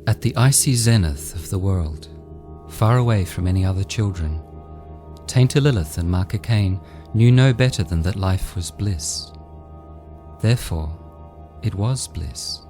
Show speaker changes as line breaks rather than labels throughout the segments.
At the icy zenith of the world, far away from any other children, Tainter Lilith and Marker Cain knew no better than that life was bliss. Therefore, it was bliss.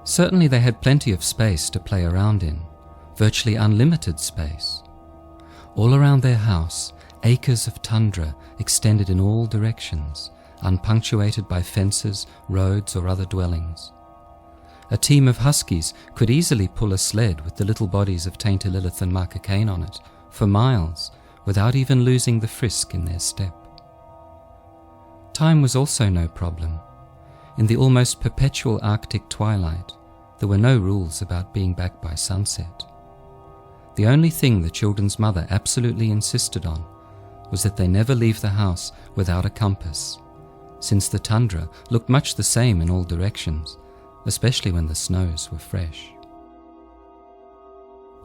Certainly they had plenty of space to play around in, virtually unlimited space. All around their house, acres of tundra extended in all directions, unpunctuated by fences, roads, or other dwellings. A team of huskies could easily pull a sled with the little bodies of Tainter Lilith and Marker Cain on it for miles without even losing the frisk in their step. Time was also no problem. In the almost perpetual Arctic twilight, there were no rules about being back by sunset. The only thing the children's mother absolutely insisted on was that they never leave the house without a compass, since the tundra looked much the same in all directions, especially when the snows were fresh.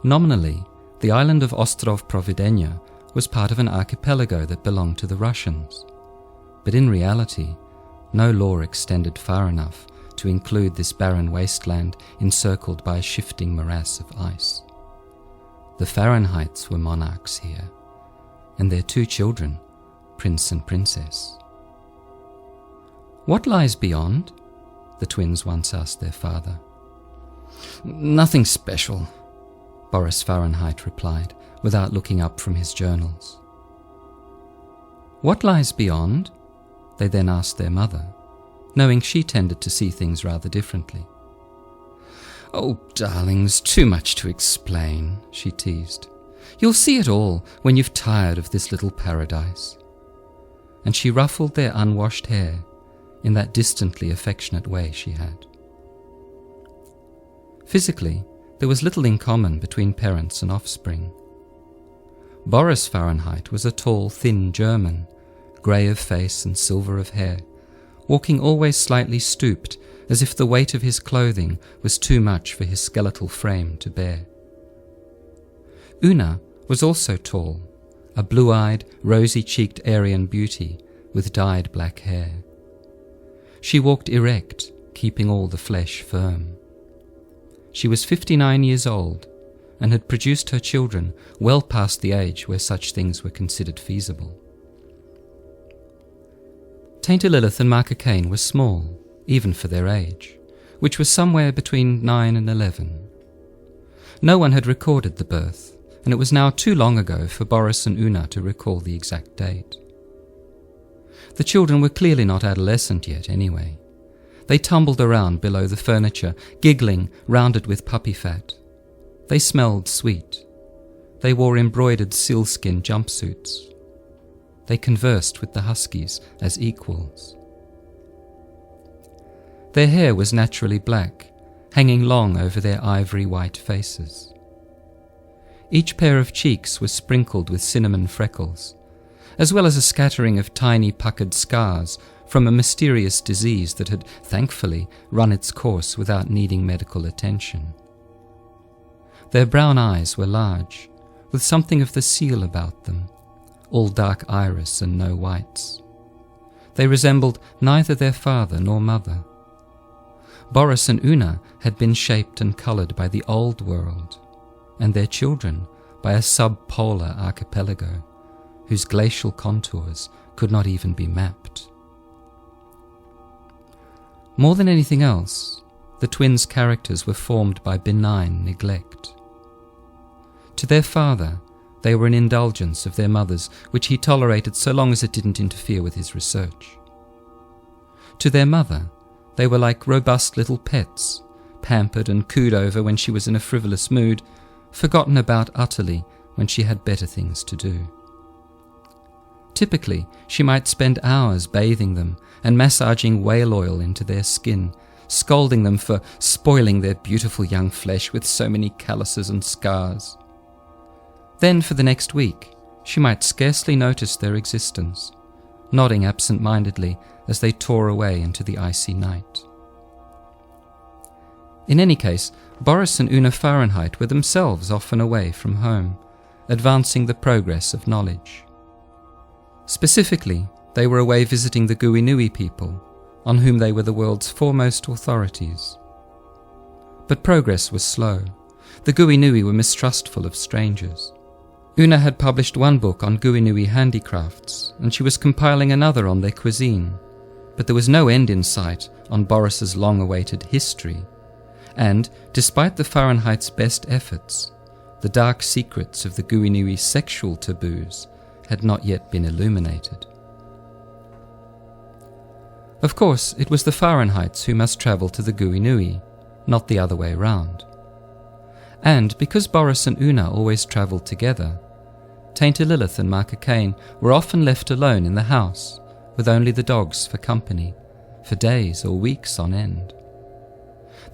Nominally, the island of Ostrov Providenia was part of an archipelago that belonged to the Russians, but in reality, no law extended far enough to include this barren wasteland encircled by a shifting morass of ice. The Fahrenheits were monarchs here, and their 2 children, Prince and Princess. "What lies beyond?" the twins once asked their father. "Nothing special," Boris Fahrenheit replied, without looking up from his journals. "What lies beyond?" they then asked their mother, knowing she tended to see things rather differently. "Oh, darlings, too much to explain," she teased. "You'll see it all when you've tired of this little paradise." And she ruffled their unwashed hair in that distantly affectionate way she had. Physically, there was little in common between parents and offspring. Boris Fahrenheit was a tall, thin German, grey of face and silver of hair, walking always slightly stooped, as if the weight of his clothing was too much for his skeletal frame to bear. Una was also tall, a blue-eyed, rosy-cheeked Aryan beauty with dyed black hair. She walked erect, keeping all the flesh firm. She was 59 years old and had produced her children well past the age where such things were considered feasible. Tainter Lilith and Marker Cain were small, even for their age, which was somewhere between 9 and 11. No one had recorded the birth, and it was now too long ago for Boris and Una to recall the exact date. The children were clearly not adolescent yet anyway. They tumbled around below the furniture, giggling, rounded with puppy fat. They smelled sweet. They wore embroidered sealskin jumpsuits. They conversed with the huskies as equals. Their hair was naturally black, hanging long over their ivory white faces. Each pair of cheeks was sprinkled with cinnamon freckles, as well as a scattering of tiny puckered scars from a mysterious disease that had, thankfully, run its course without needing medical attention. Their brown eyes were large, with something of the seal about them, all dark iris and no whites. They resembled neither their father nor mother. Boris and Una had been shaped and coloured by the old world, and their children by a subpolar archipelago, whose glacial contours could not even be mapped. More than anything else, the twins' characters were formed by benign neglect. To their father, they were an indulgence of their mother's, which he tolerated so long as it didn't interfere with his research. To their mother, they were like robust little pets, pampered and cooed over when she was in a frivolous mood, forgotten about utterly when she had better things to do. Typically, she might spend hours bathing them and massaging whale oil into their skin, scolding them for spoiling their beautiful young flesh with so many calluses and scars. Then, for the next week, she might scarcely notice their existence, nodding absent-mindedly as they tore away into the icy night. In any case, Boris and Una Fahrenheit were themselves often away from home, advancing the progress of knowledge. Specifically, they were away visiting the Guinui people, on whom they were the world's foremost authorities. But progress was slow. The Guinui were mistrustful of strangers. Una had published one book on Guinui handicrafts, and she was compiling another on their cuisine, but there was no end in sight on Boris's long-awaited history, and, despite the Fahrenheit's best efforts, the dark secrets of the Guinui sexual taboos had not yet been illuminated. Of course, it was the Fahrenheits who must travel to the Guinui, not the other way round. And because Boris and Una always travelled together, Tainter Lilith and Marker Cain were often left alone in the house, with only the dogs for company, for days or weeks on end.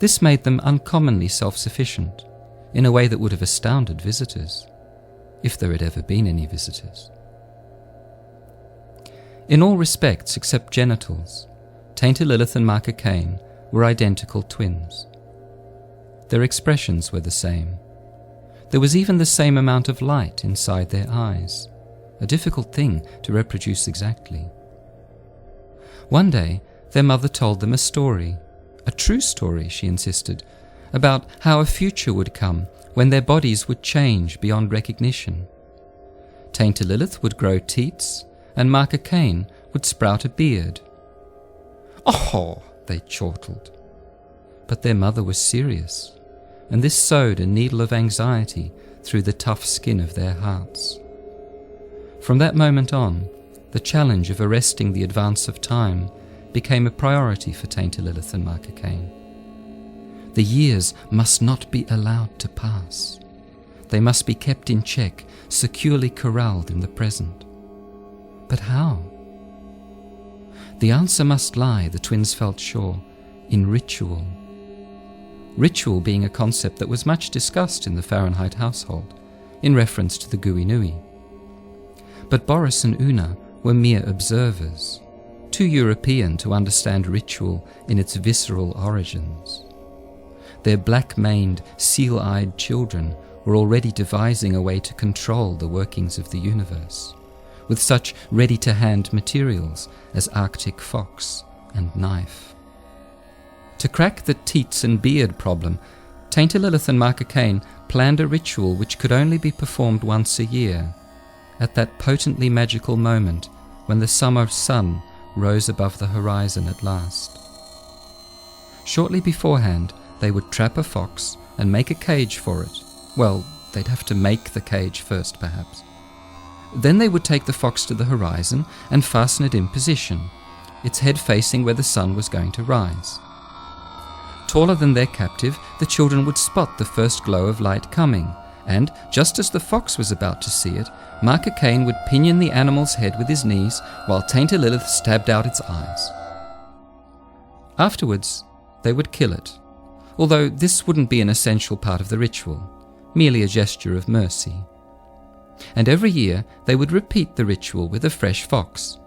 This made them uncommonly self-sufficient, in a way that would have astounded visitors, if there had ever been any visitors. In all respects except genitals, Tainter Lilith and Marker Cain were identical twins. Their expressions were the same. There was even the same amount of light inside their eyes, a difficult thing to reproduce exactly. One day, their mother told them a story, a true story, she insisted, about how a future would come when their bodies would change beyond recognition. Tainter Lilith would grow teats, and Marker Cain would sprout a beard. "Oh!" they chortled. But their mother was serious, and this sewed a needle of anxiety through the tough skin of their hearts. From that moment on, the challenge of arresting the advance of time became a priority for Tainter Lilith and Marker Cain. The years must not be allowed to pass. They must be kept in check, securely corralled in the present. But how? The answer must lie, the twins felt sure, in ritual. Ritual being a concept that was much discussed in the Fahrenheit household, in reference to the Guinui. But Boris and Una were mere observers, too European to understand ritual in its visceral origins. Their black-maned, seal-eyed children were already devising a way to control the workings of the universe, with such ready-to-hand materials as Arctic fox and knife. To crack the teats and beard problem, Tainter Lilith and Marker Cain planned a ritual which could only be performed once a year, at that potently magical moment when the summer sun rose above the horizon at last. Shortly beforehand, they would trap a fox and make a cage for it. Well, they'd have to make the cage first, perhaps. Then they would take the fox to the horizon and fasten it in position, its head facing where the sun was going to rise. Taller than their captive, the children would spot the first glow of light coming, and, just as the fox was about to see it, Marker Cain would pinion the animal's head with his knees, while Tainter Lilith stabbed out its eyes. Afterwards, they would kill it, although this wouldn't be an essential part of the ritual, merely a gesture of mercy. And every year they would repeat the ritual with a fresh fox,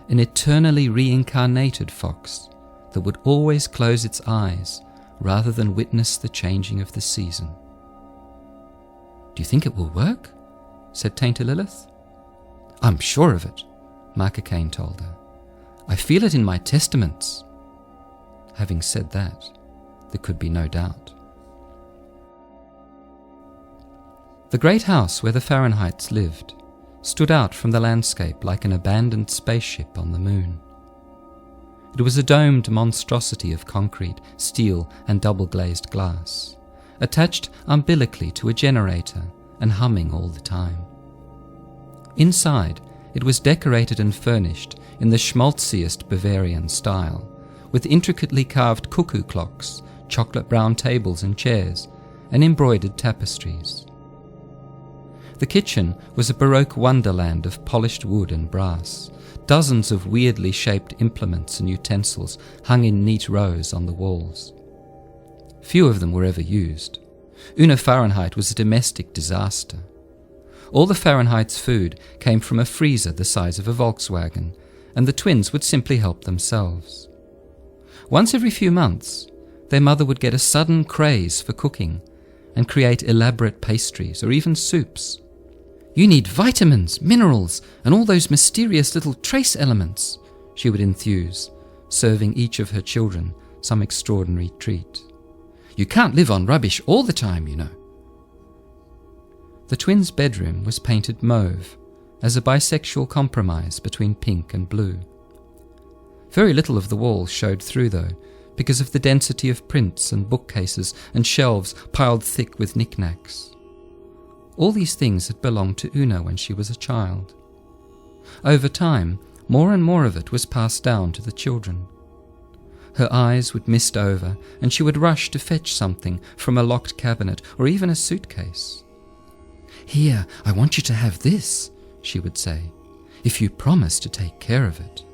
an eternally reincarnated fox that would always close its eyes rather than witness the changing of the season. "Do you think it will work?" said Tainter Lilith. "I'm sure of it," Marker Cain told her. "I feel it in my testaments." Having said that, there could be no doubt. The great house where the Fahrenheits lived stood out from the landscape like an abandoned spaceship on the moon. It was a domed monstrosity of concrete, steel, and double-glazed glass, attached umbilically to a generator and humming all the time. Inside, it was decorated and furnished in the schmaltziest Bavarian style, with intricately carved cuckoo clocks, chocolate-brown tables and chairs, and embroidered tapestries. The kitchen was a Baroque wonderland of polished wood and brass. Dozens of weirdly shaped implements and utensils hung in neat rows on the walls. Few of them were ever used. Una Fahrenheit was a domestic disaster. All the Fahrenheit's food came from a freezer the size of a Volkswagen, and the twins would simply help themselves. Once every few months, their mother would get a sudden craze for cooking and create elaborate pastries or even soups. "You need vitamins, minerals, and all those mysterious little trace elements," she would enthuse, serving each of her children some extraordinary treat. "You can't live on rubbish all the time, you know." The twins' bedroom was painted mauve, as a bisexual compromise between pink and blue. Very little of the walls showed through, though, because of the density of prints and bookcases and shelves piled thick with knickknacks. All these things had belonged to Una when she was a child. Over time, more and more of it was passed down to the children. Her eyes would mist over, and she would rush to fetch something from a locked cabinet or even a suitcase. "Here, I want you to have this," she would say, "if you promise to take care of it."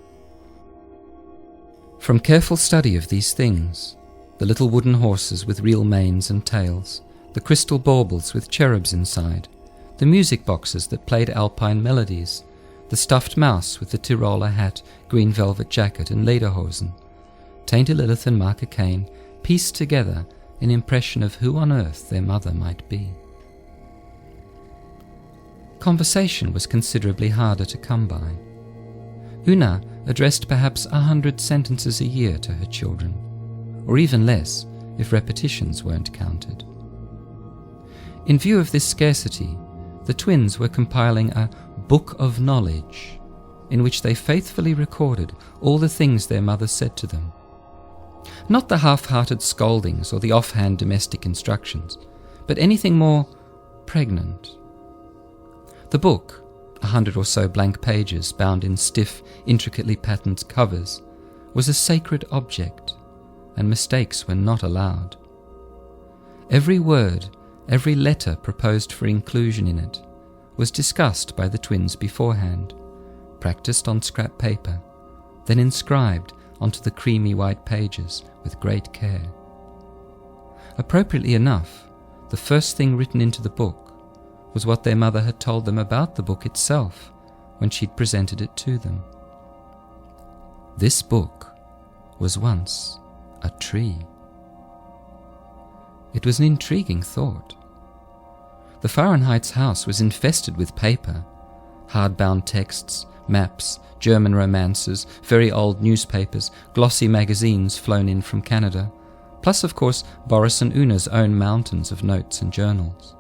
From careful study of these things, the little wooden horses with real manes and tails, the crystal baubles with cherubs inside, the music boxes that played alpine melodies, the stuffed mouse with the Tiroler hat, green velvet jacket and lederhosen, Tainter Lilith and Marker Kane pieced together an impression of who on earth their mother might be. Conversation was considerably harder to come by. Una addressed perhaps 100 sentences a year to her children, or even less if repetitions weren't counted. In view of this scarcity, the twins were compiling a book of knowledge in which they faithfully recorded all the things their mother said to them. Not the half-hearted scoldings or the offhand domestic instructions, but anything more pregnant. The book, 100 or so blank pages bound in stiff, intricately patterned covers, was a sacred object, and mistakes were not allowed. Every word, every letter proposed for inclusion in it, was discussed by the twins beforehand, practiced on scrap paper, then inscribed onto the creamy white pages with great care. Appropriately enough, the first thing written into the book was what their mother had told them about the book itself when she'd presented it to them. This book was once a tree. It was an intriguing thought. The Fahrenheit's house was infested with paper, hardbound texts, maps, German romances, very old newspapers, glossy magazines flown in from Canada, plus of course Boris and Una's own mountains of notes and journals.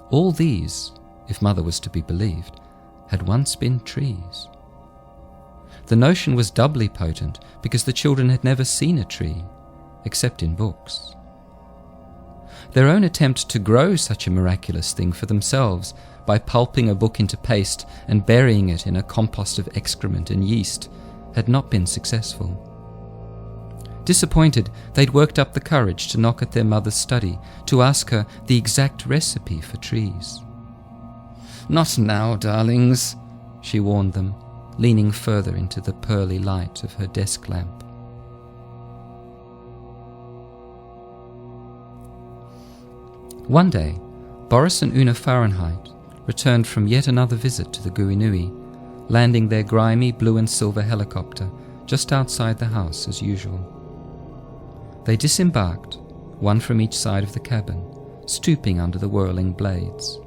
All these, if Mother was to be believed, had once been trees. The notion was doubly potent because the children had never seen a tree, except in books. Their own attempt to grow such a miraculous thing for themselves by pulping a book into paste and burying it in a compost of excrement and yeast had not been successful. Disappointed, they'd worked up the courage to knock at their mother's study to ask her the exact recipe for trees. "Not now, darlings," she warned them, leaning further into the pearly light of her desk lamp. One day, Boris and Una Fahrenheit returned from yet another visit to the Guinui, landing their grimy blue and silver helicopter just outside the house as usual. They disembarked, one from each side of the cabin, stooping under the whirling blades.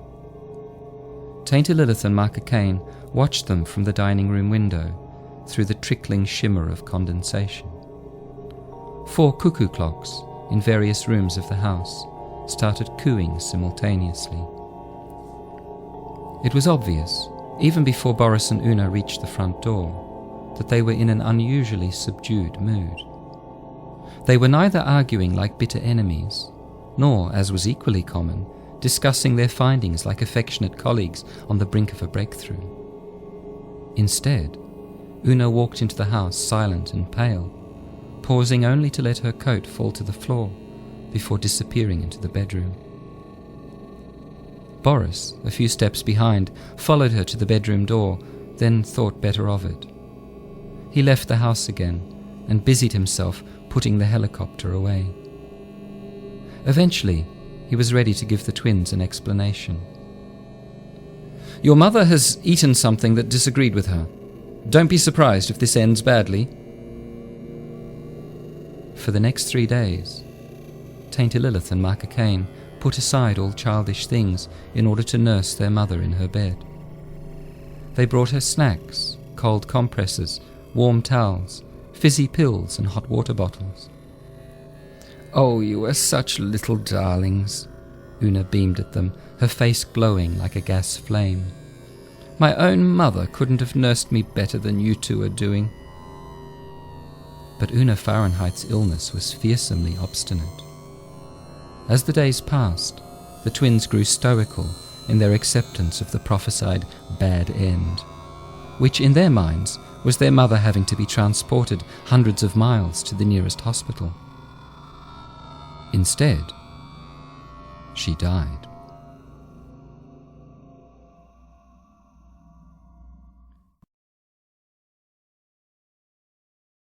Tainter Lilith and Marker Kane watched them from the dining room window through the trickling shimmer of condensation. 4 cuckoo clocks in various rooms of the house started cooing simultaneously. It was obvious, even before Boris and Una reached the front door, that they were in an unusually subdued mood. They were neither arguing like bitter enemies, nor, as was equally common, discussing their findings like affectionate colleagues on the brink of a breakthrough. Instead, Una walked into the house silent and pale, pausing only to let her coat fall to the floor before disappearing into the bedroom. Boris, a few steps behind, followed her to the bedroom door, then thought better of it. He left the house again and busied himself putting the helicopter away. Eventually, he was ready to give the twins an explanation. Your mother has eaten something that disagreed with her. Don't be surprised if this ends badly." For the next 3 days, Tainted Lilith and Micah Cain put aside all childish things in order to nurse their mother in her bed. They brought her snacks, cold compresses, warm towels, fizzy pills and hot water bottles. "Oh, you are such little darlings," Una beamed at them, her face glowing like a gas flame. "My own mother couldn't have nursed me better than you two are doing." But Una Fahrenheit's illness was fearsomely obstinate. As the days passed, the twins grew stoical in their acceptance of the prophesied bad end, which in their minds was their mother having to be transported hundreds of miles to the nearest hospital. Instead, she died.